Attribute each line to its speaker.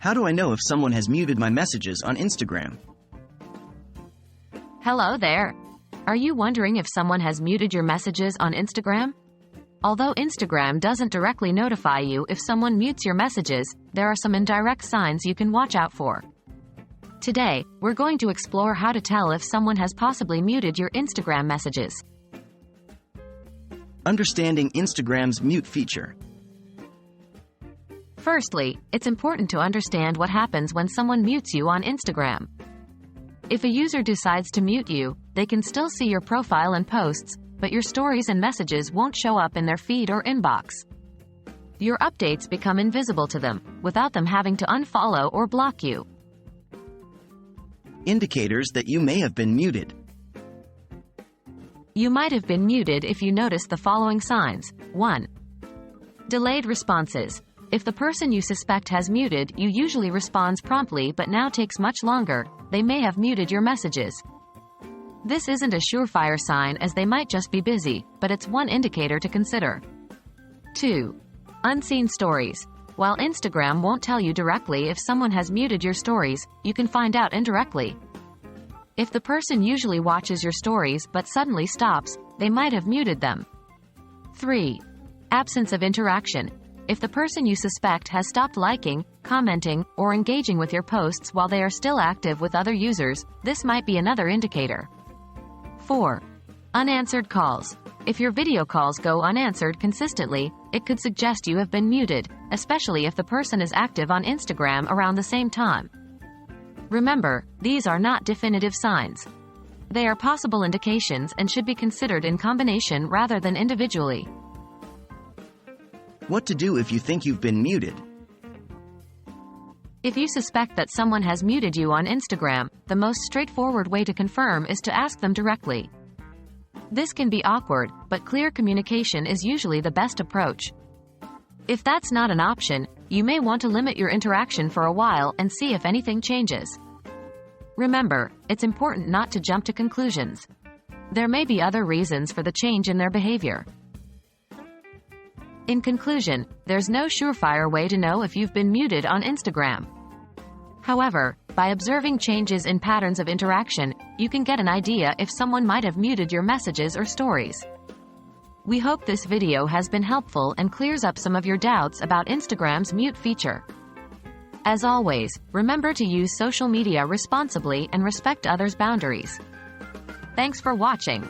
Speaker 1: How do I know if someone has muted my messages on Instagram?
Speaker 2: Hello there. Are you wondering if someone has muted your messages on Instagram? Although Instagram doesn't directly notify you if someone mutes your messages, there are some indirect signs you can watch out for. Today, we're going to explore how to tell if someone has possibly muted your Instagram messages.
Speaker 1: Understanding Instagram's mute feature.
Speaker 2: Firstly, it's important to understand what happens when someone mutes you on Instagram. If a user decides to mute you, they can still see your profile and posts, but your stories and messages won't show up in their feed or inbox. Your updates become invisible to them, without them having to unfollow or block you.
Speaker 1: Indicators that you may have been muted.
Speaker 2: You might have been muted if you notice the following signs. 1. Delayed responses. If the person you suspect has muted you usually responds promptly but now takes much longer, they may have muted your messages. This isn't a surefire sign as they might just be busy, but it's one indicator to consider. 2. Unseen stories. While Instagram won't tell you directly if someone has muted your stories, you can find out indirectly. If the person usually watches your stories but suddenly stops, they might have muted them. 3. Absence of interaction. If the person you suspect has stopped liking, commenting, or engaging with your posts while they are still active with other users, this might be another indicator. 4. Unanswered calls. If your video calls go unanswered consistently, it could suggest you have been muted, especially if the person is active on Instagram around the same time. Remember, these are not definitive signs. They are possible indications and should be considered in combination rather than individually.
Speaker 1: What to do if you think you've been muted?
Speaker 2: If you suspect that someone has muted you on Instagram, the most straightforward way to confirm is to ask them directly. This can be awkward, but clear communication is usually the best approach. If that's not an option, you may want to limit your interaction for a while and see if anything changes. Remember, it's important not to jump to conclusions. There may be other reasons for the change in their behavior. In conclusion, there's no surefire way to know if you've been muted on Instagram. However, by observing changes in patterns of interaction, you can get an idea if someone might have muted your messages or stories. We hope this video has been helpful and clears up some of your doubts about Instagram's mute feature. As always, remember to use social media responsibly and respect others' boundaries. Thanks for watching.